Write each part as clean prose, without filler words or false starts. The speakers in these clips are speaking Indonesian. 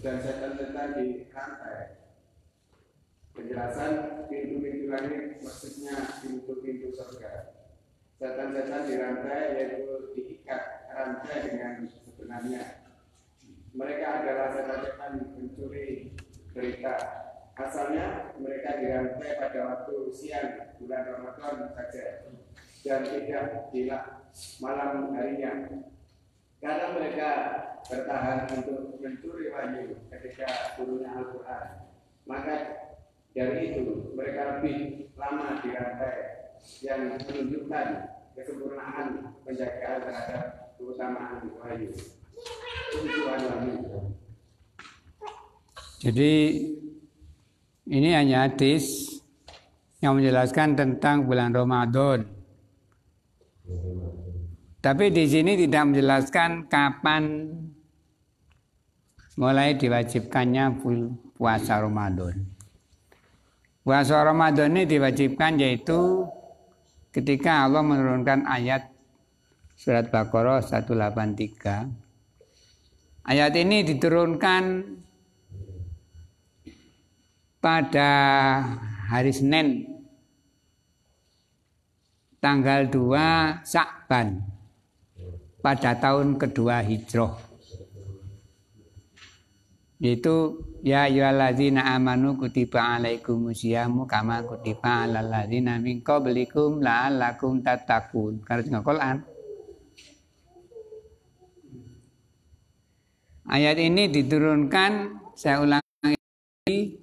dan setan-setan dirantai. Penjelasan pintu-pintu langit maksudnya pintu-pintu surga. Setan-setan dirantai yaitu diikat rantai dengan sebenarnya. Mereka adalah setan-setan pencuri berita. Asalnya mereka dirantai pada waktu siang bulan Ramadan saja dan tidak di malam harinya. Karena mereka bertahan untuk mencuri wahyu ketika turunnya Al-Quran, maka dari itu mereka lebih lama dirantai, yang menunjukkan kesempurnaan penjagaan terhadap keutamaan wahyu. Jadi ini hanya hadis yang menjelaskan tentang bulan Ramadan. Tapi di sini tidak menjelaskan kapan mulai diwajibkannya puasa Ramadan. Puasa Ramadan ini diwajibkan yaitu ketika Allah menurunkan ayat surat Baqarah 183. Ayat ini diturunkan pada hari Senin tanggal 2 Sya'ban pada tahun kedua Hijrah. Yaitu ya ayyuhalladzina amanu kutiba alaikumusyamu kama kutiba alal ladzina min qablikum la'allakum tattaqun. Karena Quran. Ayat ini diturunkan, saya ulangi,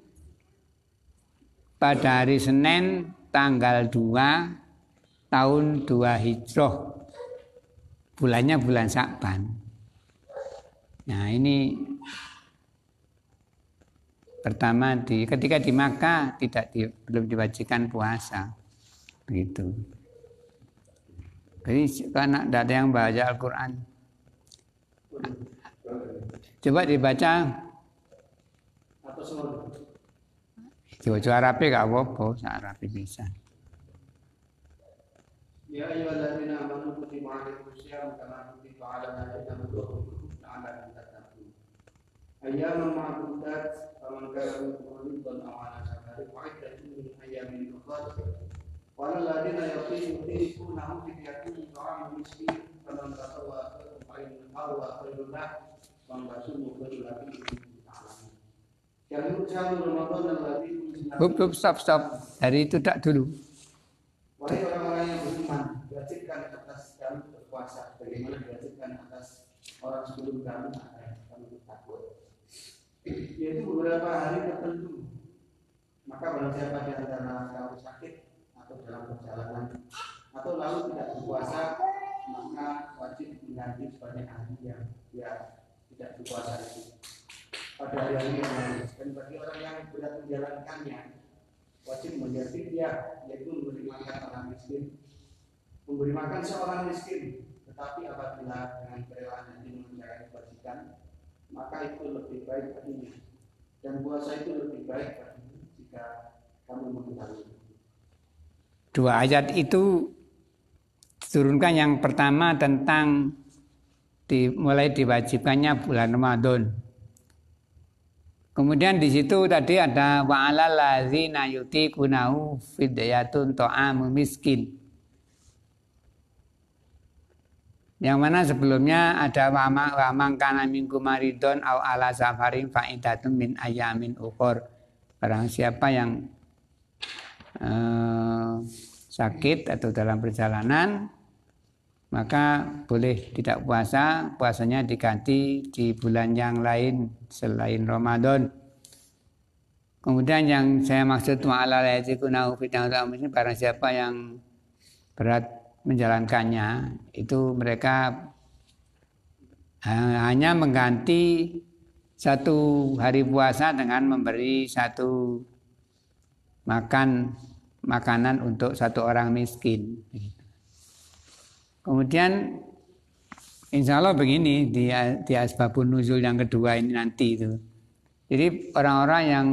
pada hari Senin tanggal 2 tahun 2 Hijrah. Bulannya bulan Sya'ban. Nah, ini pertama ketika di Makkah belum diwajibkan puasa. Begitu. Jadi karena tidak ada yang baca Al-Quran. Coba dibaca. Coba Arabi gak apa-apa, Arabi bisa. Ya ayyuhalladzina amanu kutiba alaikumusyamu kama kutiba alal ladzina min qablikum la'allakum tattaqun. Ayyaman ma'dudat faman kana minkum maridan aw 'ala safarin fa'iddatun min ayyamin ukhra. Wa alladzina yutiqunahu fidyatun ta'amun miskin faman tatawwa khairan huwa khairun lahu wa man yasumu khairun lahu. Stop. Dari itu tak dulu. Wahai orang-orang yang beriman, diwajibkan atas kamu berpuasa, bagaimana diwajibkan atas orang sebelum kamu agar kamu bertakwa. Yaitu beberapa hari tertentu. Maka barang siapa di antara kamu sakit atau dalam perjalanan atau lalu tidak berpuasa, maka wajib mengganti sebagai hari yang dia tidak berpuasa itu pada hari yang lain. Dan bagi orang yang berat menjalankannya, wajib membayar fidyah, yaitu memberi makan orang miskin, memberi makan seorang miskin. Tetapi apabila dengan kerelaan hati mengerjakan kebajikan, maka itu lebih baik baginya. Dan puasa itu lebih baik baginya jika kamu mengetahui. Dua ayat itu diturunkan, yang pertama tentang mulai diwajibkannya bulan Ramadan. Kemudian di situ tadi ada wa'alal ladzina yutiqunahu fidyatun ta'amu miskin. Yang mana sebelumnya ada wa man kana minkum maridun aw ala safarin fa'idatun min ayyamin ukhur. Barang siapa yang sakit atau dalam perjalanan, maka boleh tidak puasa, puasanya diganti di bulan yang lain selain Ramadan. Kemudian yang saya maksud ma'ala ladzikunahu fitnahun ini, barang siapa yang berat menjalankannya, itu mereka hanya mengganti satu hari puasa dengan memberi satu makanan untuk satu orang miskin. Kemudian insya Allah begini di asbabun nuzul yang kedua ini nanti itu. Jadi orang-orang yang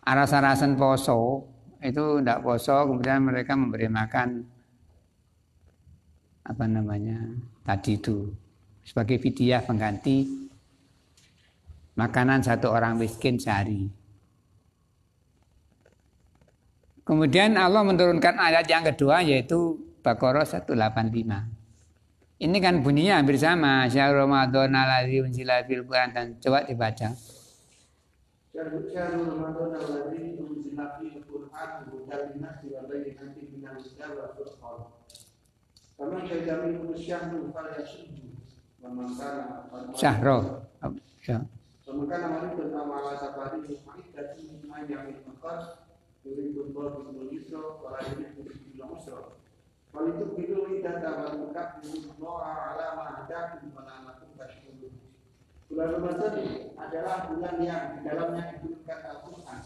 aras-arasan poso itu tidak poso, kemudian mereka memberi makan tadi itu sebagai fidyah pengganti makanan satu orang miskin sehari. Kemudian Allah menurunkan ayat yang kedua yaitu Baqarah 185. Ini kan bunyinya hampir sama. Syahrul Ramadan alladzi unzila fil Qur'an, dan coba dibaca. Syahrul Ramadan alladzi unzila fil Qur'an hudan lin-nasi wa bayyinatin minal huda wal furqan. Faman syahida minkum asyhara falyasumhu wa man kana Syahro. Ya. Faman kana maridan aw ala safarin fa'iddatun min ayyamin ukhra yuridu Allahu bikumul yusra wa la yuridu bikumul usra. Walitu bidu idata wa mukabbiru Allaha ala ma hadakum wa la'allakum tashkurun. Bulan Ramadan adalah bulan yang di dalamnya diturunkan Al-Quran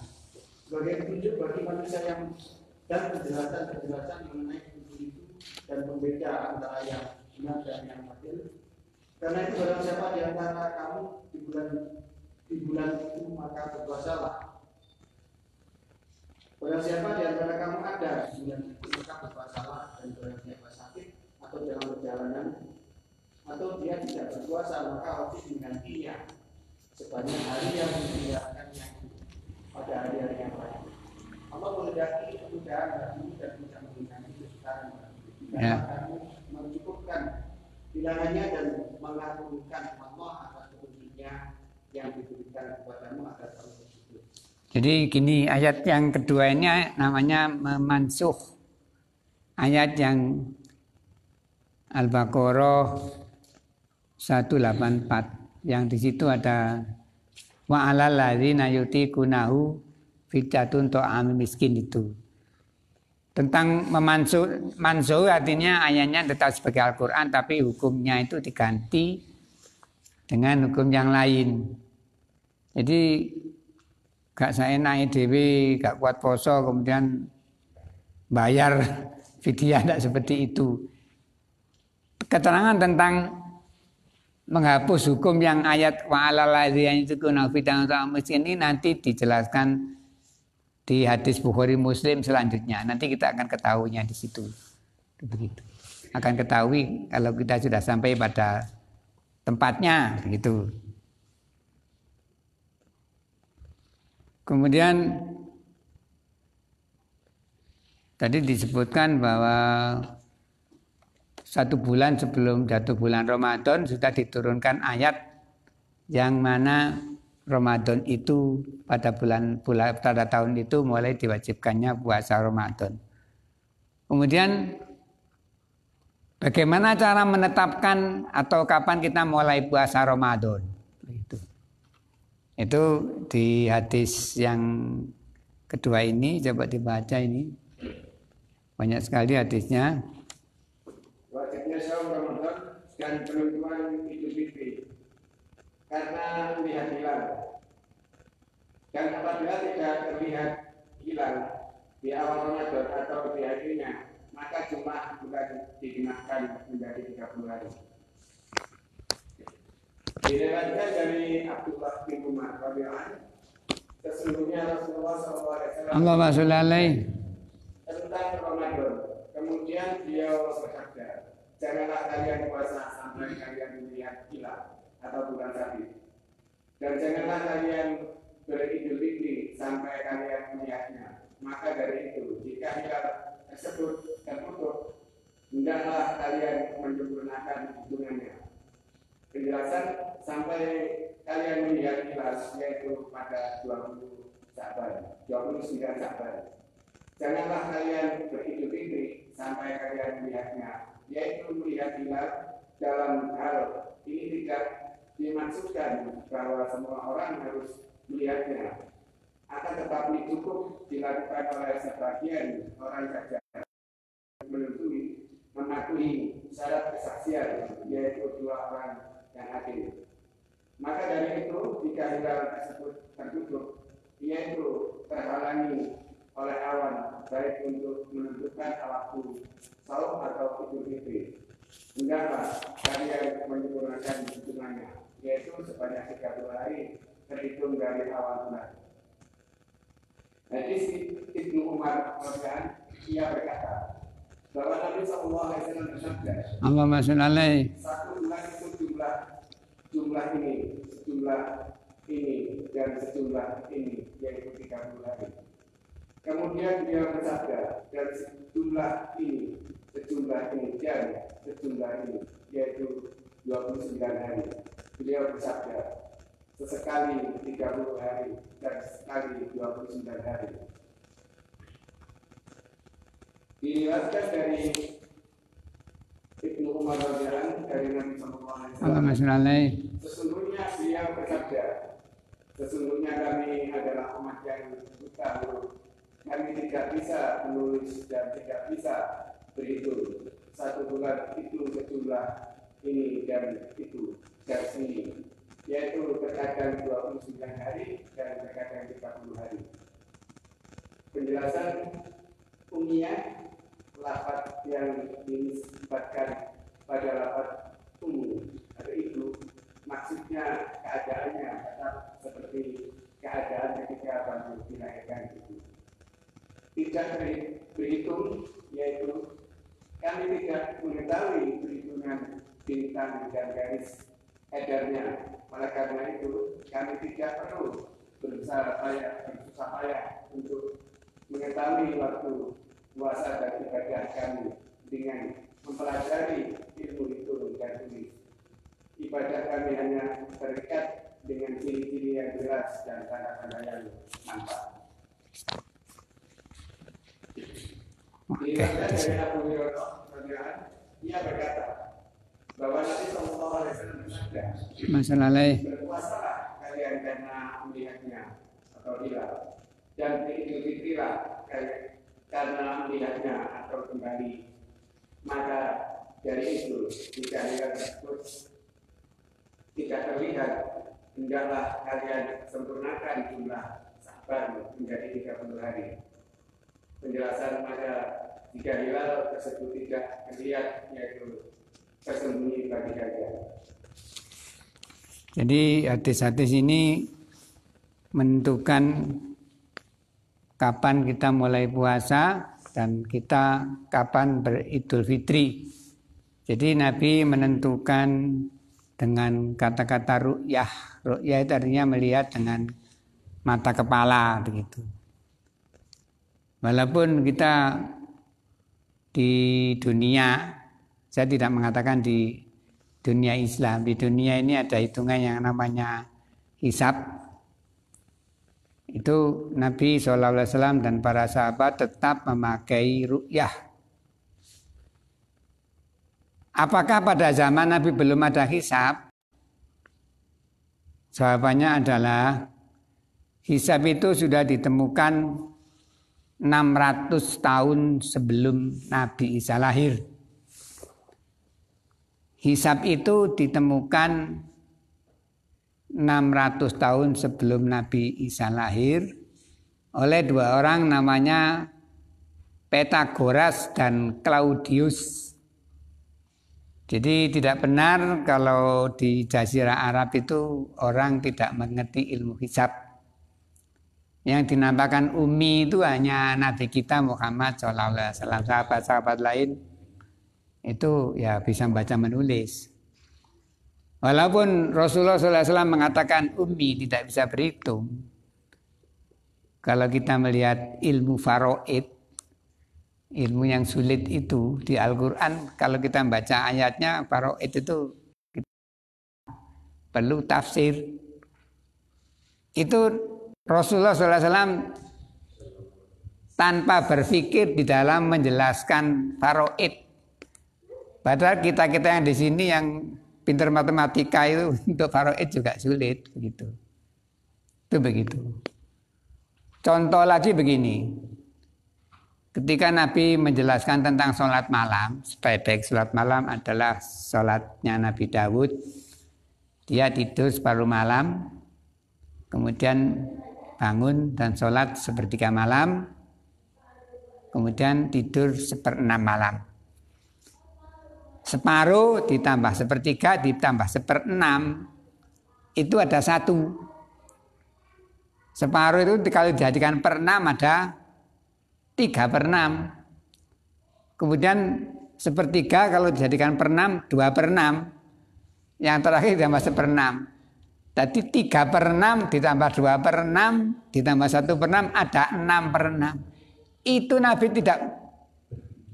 sebagai petunjuk bagi manusia yang dan penjelasan mengenai petunjuk itu dan pembeda antara yang benar dan yang batil. Karena itu barang siapa di antara kamu di bulan itu maka berpuasalah. Barang siapa di antara kamu ada di bulan itu maka berpuasalah, dan barang siapa sakit atau dalam perjalanan atau dia tidak berpuasa maka wajib menggantinya sebanyak hari yang ditinggalkannya pada hari-hari yang lain. Allah menghendaki kemudahan bagimu dan tidak menghendaki kesukaran bagimu. Karena kamu mencukupkan bilangannya dan mengagungkan Allah atas petunjuknya yang diberikan kepadamu agar kamu bersyukur. Jadi gini, ayat yang kedua ini namanya memansuh ayat yang Al-Baqarah 184 yang di situ ada wa alal ladzina yutiqunahu fidyatun ta'am miskin itu. Tentang mansuh artinya ayatnya tetap sebagai Al-Qur'an tapi hukumnya itu diganti dengan hukum yang lain. Jadi gak saenake dhewe, gak kuat poso kemudian bayar fidyah, tidak seperti itu. Keterangan tentang menghapus hukum yang ayat wa alal ladzina yutiquna fidyatun ta'am miskin ini nanti dijelaskan di hadis Bukhari Muslim selanjutnya. Nanti kita akan ketahuinya di situ. Begitu. Akan ketahui kalau kita sudah sampai pada tempatnya begitu. Kemudian tadi disebutkan bahwa 1 bulan sebelum jatuh bulan Ramadan sudah diturunkan ayat yang mana Ramadan itu pada pada tahun itu mulai diwajibkannya puasa Ramadan. Kemudian bagaimana cara menetapkan atau kapan kita mulai puasa Ramadan? Itu di hadis yang kedua ini, coba dibaca ini. Banyak sekali hadisnya. Wajibnya saum Ramadan dan penentuan Idul Fitri karena melihat hilal. Dan apabila tidak terlihat hilal di awal Ramadan atau di akhirnya, maka jumlah bulan digenapkan menjadi 30 hari. Diriwayatkan dari Abdullah bin Umar radhiyallahu anhu, sesungguhnya Rasulullah SAW Allahumma sholli alaihi tentang Ramadan. Kemudian beliau bersabda, janganlah kalian puasa sampai kalian melihat hilal atau bulan sabit, dan janganlah kalian beridul fitri sampai kalian melihatnya. Maka dari itu, jika hilal tersebut tertutup, hendaklah kalian menyempurnakan hitungannya. Penjelasan sampai kalian melihat hilal yaitu pada 29 Sya'ban. Janganlah kalian beridul fitri sampai kalian melihatnya, yaitu melihat hilal dalam hal ini tidak dimaksudkan bahwa semua orang harus melihatnya, akan tetapi cukup dilakukan oleh sebagian orang saja mematuhi syarat kesaksian, yaitu 2 orang yang adil. Maka dari itu, jika hilal tersebut tertutup, yaitu terhalangi oleh awan, baik untuk menentukan waktu saum atau Idul Fitri, hendaklah kalian menyempurnakan hitungannya, yaitu sebanyak 30 hari terhitung dari awal bulan. Hadis Ibnu Umar radhiyallahu ia berkata bahwa Nabi SAW bersabda, Allahumma sholli alaihi, 1 bulan itu jumlah ini, jumlah ini dan sejumlah ini, yaitu 30 hari. Kemudian dia bersabda, dan sejumlah ini dan sejumlah ini, yaitu 29 hari. Beliau bersabda, sesekali 30 hari dan sekali 29 hari. Diriwayatkan dari Ibnu Umar radhiyallahu dari Nabi sallallahu alaihi wasallam, sesungguhnya beliau bersabda, sesungguhnya kami adalah umat yang buta huruf. Kami tidak bisa menulis dan tidak bisa berhitung. Satu bulan itu sejumlah ini dan itu dan ini, yaitu terkadang 29 hari dan terkadang 30 hari. Penjelasan umiyah, lafaz yang dinisbatkan pada lafaz umum atau itu maksudnya keadaannya tetap seperti keadaan ketika baru dilahirkan itu. Tidak berhitung, yaitu kami tidak mengetahui perhitungan bintang dan garis edarnya. Oleh karena itu kami tidak perlu bersusah payah untuk mengetahui waktu puasa dan ibadah kami dengan mempelajari ilmu hitung dan tulis. Ibadah kami hanya terikat dengan ciri-ciri yang jelas dan tanda-tanda yang nampak. Diriwayatkan dari Abu Hurairah radhiyallahu, ia berkata bahwa Nabi sallallahu alaihi wasallam bersabda, berpuasalah kalian karena melihatnya atau hilal, dan beridul-fitриlah karena melihatnya atau kembali. Maka dari itu jika hilal tersebut tidak terlihat, hendaklah kalian sempurnakan jumlah Sa'ban menjadi 30 hari. Penjelasan maka jika hilal tersebut tidak terlihat, yaitu tersembunyi bagi kalian. Jadi hadis-hadis ini menentukan kapan kita mulai puasa dan kita kapan beridul fitri. Jadi Nabi menentukan dengan kata-kata ru'yah. Ru'yah itu artinya melihat dengan mata kepala begitu. Walaupun kita di dunia, saya tidak mengatakan di dunia Islam, di dunia ini ada hitungan yang namanya hisab. Itu Nabi SAW dan para sahabat tetap memakai ru'yah. Apakah pada zaman Nabi belum ada hisab? Jawabannya adalah hisab itu sudah ditemukan 600 tahun sebelum Nabi Isa lahir. Hisab itu ditemukan 600 tahun sebelum Nabi Isa lahir oleh dua orang namanya Pythagoras dan Claudius. Jadi tidak benar kalau di Jazirah Arab itu orang tidak mengerti ilmu hisab. Yang dinampakkan ummi itu hanya Nabi kita Muhammad SAW. Sahabat-sahabat lain itu ya bisa membaca menulis. Walaupun Rasulullah SAW mengatakan ummi tidak bisa berhitung. Kalau kita melihat ilmu faraid, ilmu yang sulit itu di Al-Quran, kalau kita membaca ayatnya faraid itu perlu tafsir. Itu Rasulullah SAW tanpa berpikir di dalam menjelaskan faraid. Padahal kita-kita yang di sini yang pintar matematika itu untuk faraid juga sulit begitu. Itu begitu. Contoh lagi begini. Ketika Nabi menjelaskan tentang sholat malam, sebaik sholat malam adalah sholatnya Nabi Dawud. Dia tidur separuh malam, kemudian bangun dan sholat sepertiga malam, kemudian tidur 1/6 malam. Separuh ditambah sepertiga ditambah 1/6 itu ada 1. Separuh itu kalau dijadikan 1/6 ada 3/6. Kemudian sepertiga kalau dijadikan 1/6 2/6. Yang terakhir ditambah 1/6. Tadi 3/6 ditambah 2/6 ditambah 1/6 ada 6/6. Itu Nabi tidak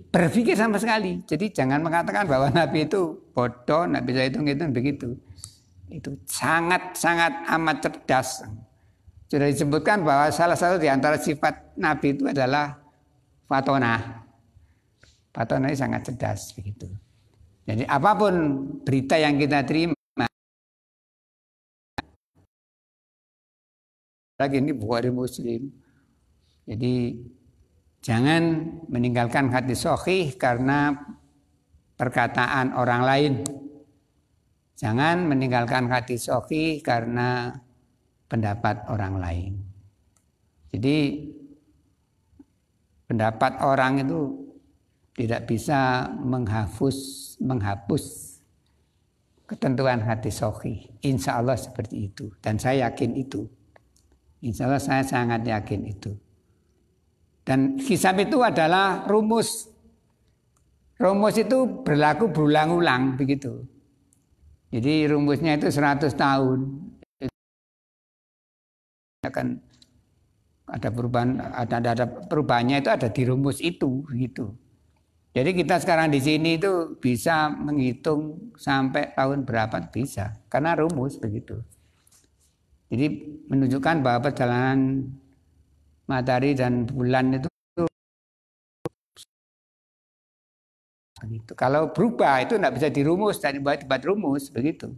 berpikir sama sekali. Jadi jangan mengatakan bahwa Nabi itu bodoh, Nabi bisa hitung-hitung begitu. Itu sangat-sangat amat cerdas. Sudah disebutkan bahwa salah satu di antara sifat Nabi itu adalah fatona. Fatona ini sangat cerdas begitu. Jadi apapun berita yang kita terima, lagi ini Bukhari Muslim. Jadi jangan meninggalkan hadis sahih karena perkataan orang lain. Jangan meninggalkan hadis sahih karena pendapat orang lain. Jadi pendapat orang itu tidak bisa menghapus ketentuan hadis sahih. Insya Allah seperti itu. Dan saya yakin itu. Insya Allah saya sangat yakin itu. Dan hisab itu adalah rumus. Rumus itu berlaku berulang-ulang begitu. Jadi rumusnya itu 100 tahun. Akan ada perubahan, ada perubahannya itu ada di rumus itu gitu. Jadi kita sekarang di sini itu bisa menghitung sampai tahun berapa bisa karena rumus begitu. Jadi menunjukkan bahwa perjalanan matahari dan bulan itu begitu. Kalau berubah itu tidak bisa dirumus dan dibuat rumus begitu.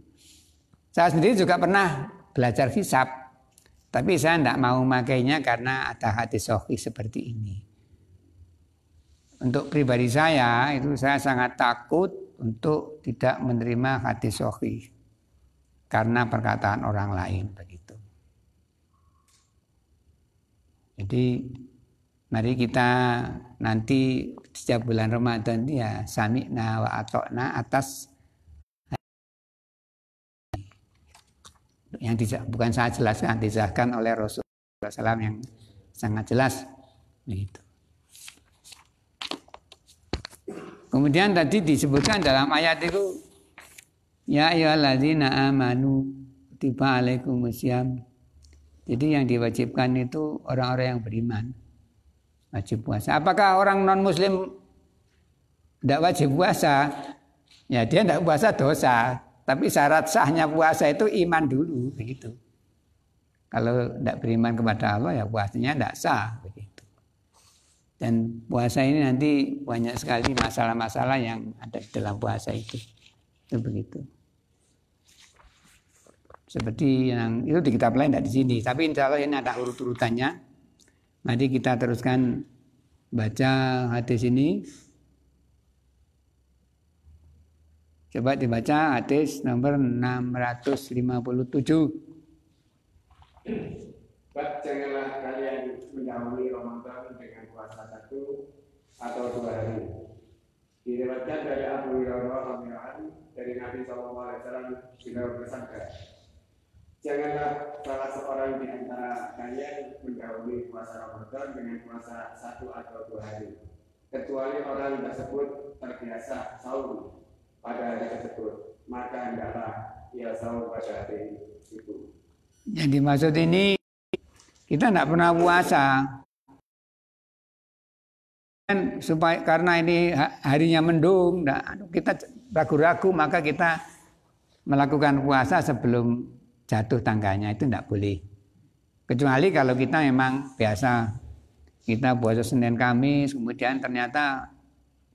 Saya sendiri juga pernah belajar hisab, tapi saya tidak mau makainya karena ada hadis sahih seperti ini. Untuk pribadi saya itu saya sangat takut untuk tidak menerima hadis sahih karena perkataan orang lain begitu. Jadi mari kita nanti setiap bulan Ramadan ya sami'na wa ata'na atas yang bukan saya jelaskan, dijelaskan oleh Rasulullah SAW yang sangat jelas begitu. Kemudian tadi disebutkan dalam ayat itu ya ayyuhalladzina amanu kutiba alaikumusiyam. Jadi yang diwajibkan itu orang-orang yang beriman wajib puasa. Apakah orang non muslim tidak wajib puasa? Ya dia tidak puasa dosa. Tapi syarat sahnya puasa itu iman dulu begitu. Kalau tidak beriman kepada Allah ya puasanya tidak sah begitu. Dan puasa ini nanti banyak sekali masalah-masalah yang ada di dalam puasa itu. Itu begitu. Seperti yang itu di kitab lain tidak di sini, tapi insya Allah ini ada urut-urutannya. Mari kita teruskan baca hadis ini. Coba dibaca hadis nomor 657. Janganlah kalian mendahului Ramadan dengan puasa 1 atau 2 hari. Diriwayatkan dari Abu Hurairah dari Nabi SAW beliau bersabda, janganlah salah seorang di antara kalian mendahului puasa Ramadan dengan puasa 1 atau 2 hari, kecuali orang tersebut terbiasa saum pada hari tersebut, maka hendaklah ia saum pada hari itu. Yang dimaksud ini kita tidak pernah puasa, supaya karena ini harinya mendung, kita ragu-ragu maka kita melakukan puasa sebelum jatuh tanggalnya itu tidak boleh. Kecuali kalau kita memang biasa kita puasa Senin Kamis, kemudian ternyata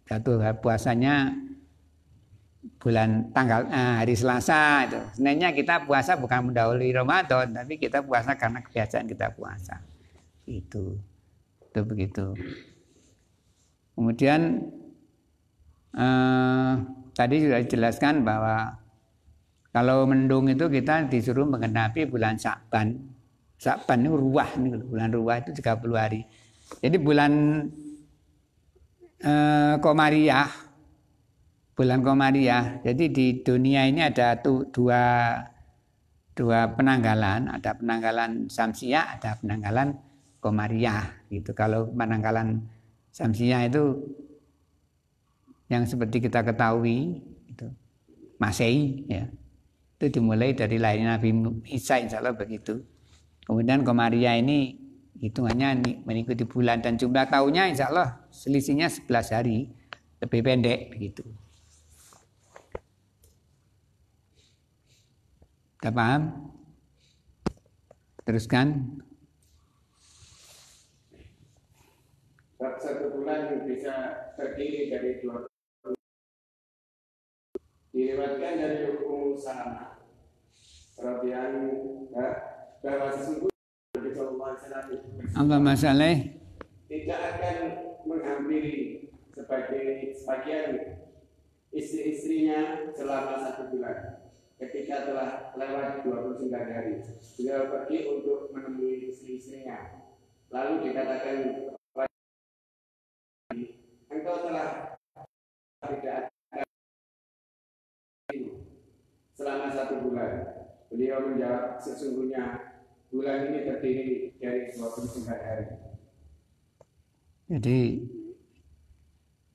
jatuh puasanya bulan tanggal hari Selasa itu. Seninnya kita puasa bukan mendahului Ramadan, tapi kita puasa karena kebiasaan kita puasa. Itu begitu. Kemudian tadi sudah dijelaskan bahwa kalau mendung itu kita disuruh menggenapi bulan Sya'ban. Sya'ban itu ruwah, bulan ruwah itu 30 hari. Jadi bulan Komariah. Bulan Komariah. Jadi di dunia ini ada dua penanggalan, ada penanggalan Syamsiyah, ada penanggalan Komariah gitu. Kalau penanggalan Syamsiyah itu yang seperti kita ketahui itu Masehi ya. Itu dimulai dari lahirnya Nabi Isa, insya Allah begitu. Kemudian Komariah ini hitungannya mengikuti bulan dan jumlah tahunnya insya Allah selisihnya 11 hari, lebih pendek begitu. Kita paham? Teruskan. Satu bulan bisa terdiri dari 2. Diriwayatkan dari Ummu Salamah radhiyallahu bahwa sesungguhnya Nabi sallallahu alaihi wasallam apa masalah? Tidak akan menghampiri sebagian istri-istrinya selama 1 bulan. Ketika telah lewat 29 hari, beliau pergi untuk menemui istri-istrinya. Lalu dikatakan, engkau telah tidak ada selama 1 bulan. Beliau menjawab, sesungguhnya bulan ini terdiri dari 29 hari. Jadi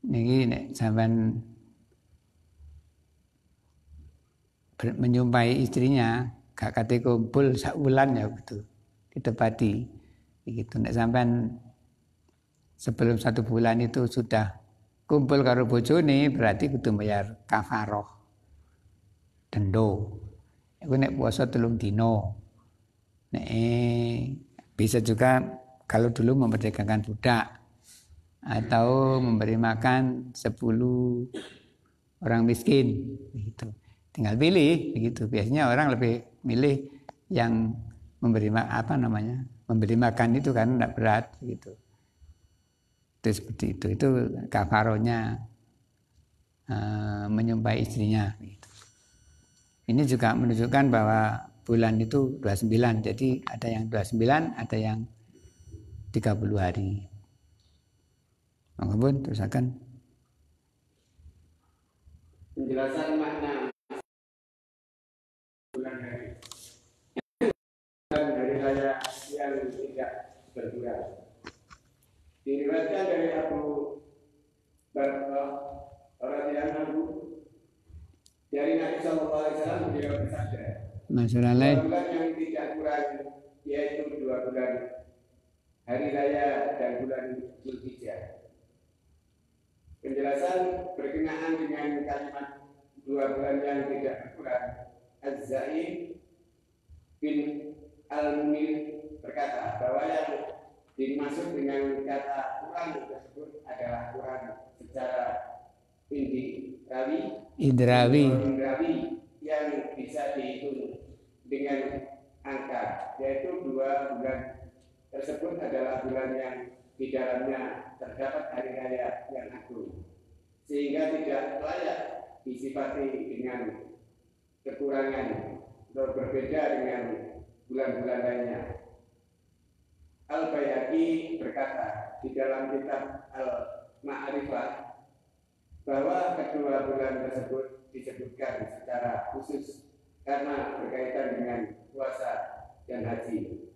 ini sampai menyumpai istrinya gak kate kumpul sak bulan ya betul ditepati begitu. Nek sampean sebelum 1 bulan itu sudah kumpul karo bojone berarti kudu bayar kafaroh dendo. Iku nek puasa 3 dino. Nek bisa juga kalau dulu memerdekakan budak atau memberi makan 10 orang miskin begitu. Tinggal pilih begitu. Biasanya orang lebih milih yang memberi memberi makan itu kan tidak berat gitu. Itu seperti itu. Itu kafarohnya menyumpahi istrinya gitu. Ini juga menunjukkan bahwa bulan itu 29. Jadi ada yang 29, ada yang 30 hari. Monggo pun terusaken. Penjelasan makna bulan hari. Dan hari raya yang tidak berbulan. Diriwayatkan dari Abu Bakar radhiyallahu dari Nabi sallallahu alaihi wasallam beliau bersabda, Masalah bulan yang tidak kurang yaitu 2 bulan hari raya dan bulan Zulhijjah. Penjelasan berkenaan dengan kalimat 2 bulan yang tidak berkurang. Az-Zaid bin Al-Mil berkata bahwa yang dimaksud dengan kata kurang tersebut adalah kurang secara indrawi yang bisa dihitung dengan angka, yaitu 2 bulan tersebut adalah bulan yang di dalamnya terdapat hari raya yang agung, sehingga tidak layak disifati dengan kekurangan atau berbeda dengan bulan-bulan lainnya. Al-Baihaqi berkata di dalam kitab Al-Ma'rifah bahwa kedua bulan tersebut disebutkan secara khusus karena berkaitan dengan puasa dan haji.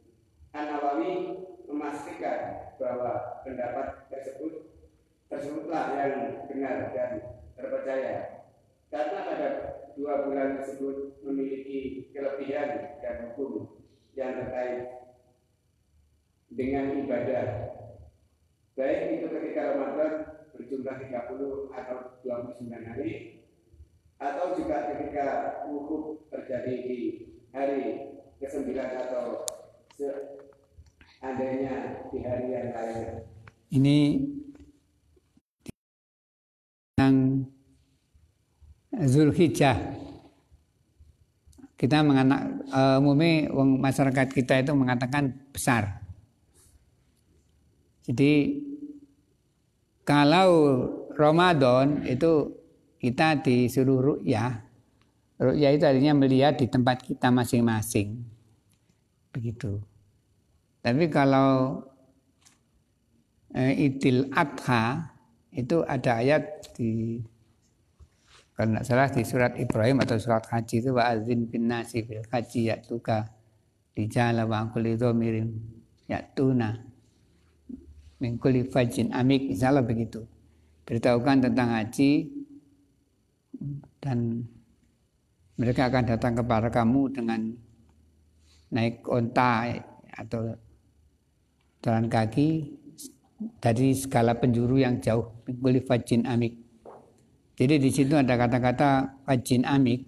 An-Nawawi memastikan bahwa pendapat tersebutlah yang benar dan terpercaya karena pada 2 bulan tersebut memiliki kelebihan dan hukum yang terkait dengan ibadah, baik itu ketika Ramadan berjumlah 30 atau 29 hari, atau juga ketika wukuf terjadi di hari ke-9 atau seandainya di hari yang lainnya. ini yang Zulhijjah. Kita umumnya masyarakat kita itu mengatakan besar. Jadi kalau Ramadan itu kita disuruh ru'yah. Ru'yah itu artinya melihat di tempat kita masing-masing. Begitu. Tapi kalau Idul Adha itu ada ayat di, kalau tidak salah di surat Ibrahim atau surat Haji itu wa'adzin bin nasi bil haji ya'tuka rijala wa kulli dhamirin ya'tuna min kulli fajjin amik, insyaallah begitu. Beritahukan tentang haji dan mereka akan datang kepada kamu dengan naik onta atau jalan kaki dari segala penjuru yang jauh, boleh fajin amik. Jadi di situ ada kata-kata fajin amik,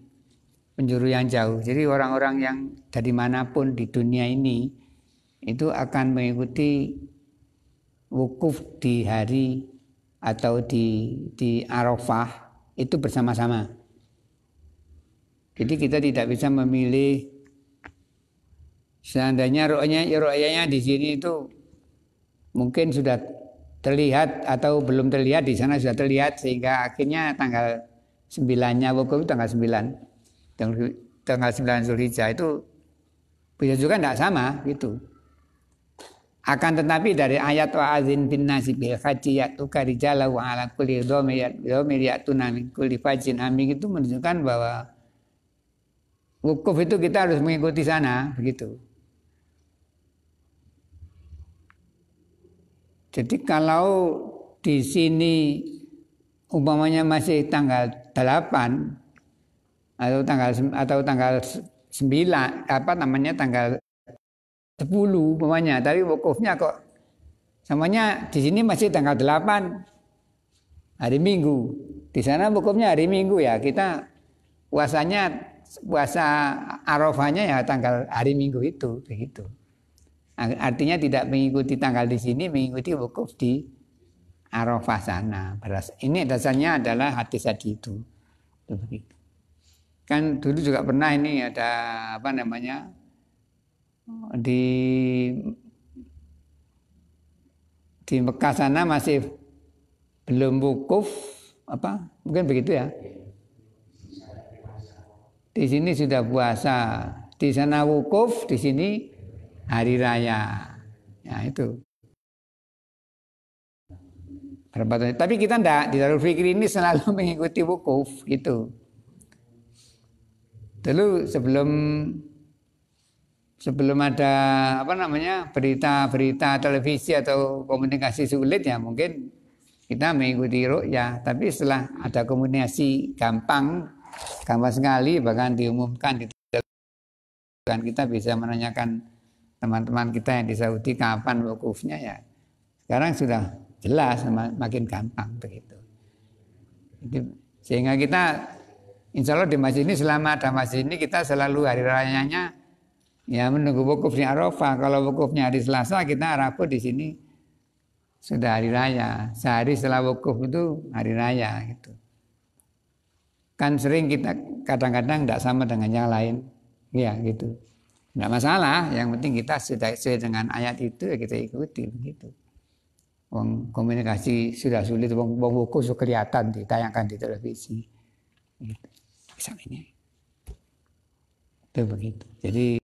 penjuru yang jauh. Jadi orang-orang yang dari manapun di dunia ini itu akan mengikuti wukuf di hari atau di Arafah itu bersama-sama. Jadi kita tidak bisa memilih seandainya ru'yanya di sini itu mungkin sudah terlihat atau belum terlihat, di sana sudah terlihat sehingga akhirnya tanggal 9-nya wukuf tanggal 9. Tanggal 9 Zulhijjah itu bisa juga tidak sama gitu. Akan tetapi dari ayat wa azin bin nasi bil haji yatuka rijala wa ala kulli dhamir yatuna min kulli fajin amik itu menunjukkan bahwa wukuf itu kita harus mengikuti sana begitu. Jadi kalau di sini umpamanya masih tanggal 8 atau tanggal 9 tanggal 10 umpamanya, tapi wukufnya kok samanya di sini masih tanggal 8 hari Minggu. Di sana wukufnya hari Minggu ya. Kita puasa Arafahnya ya tanggal hari Minggu itu begitu. Artinya tidak mengikuti tanggal di sini, mengikuti wukuf di Arafah sana. Ini dasarnya adalah hadis tadi itu. Begitu. Kan dulu juga pernah ini ada di Mekah sana masih belum wukuf mungkin begitu ya. Di sini sudah puasa, di sana wukuf, di sini hari raya. Ya itu. Tapi kita enggak, di Darul Fikri ini selalu mengikuti wukuf gitu. Dulu sebelum ada berita televisi atau komunikasi sulit ya mungkin kita mengikuti ru'yah, tapi setelah ada komunikasi gampang sekali, bahkan diumumkan dan kita bisa menanyakan teman-teman kita yang di Saudi kapan wukufnya ya. Sekarang sudah jelas, makin gampang begitu. Sehingga kita insya Allah di masjid ini, selama ada masjid ini kita selalu hari rayanya ya menunggu wukuf di Arafah. Kalau wukufnya hari Selasa, kita Arafah di sini sudah hari raya. Sehari setelah wukuf itu hari raya gitu. Kan sering kita kadang-kadang tidak sama dengan yang lain. Ya gitu. Tidak masalah, yang penting kita sudah sesuai dengan ayat itu ya kita ikuti begitu. Komunikasi sudah sulit, wukuf sudah kelihatan ditayangkan di televisi. Gitu. Misalnya. Itu begitu. Jadi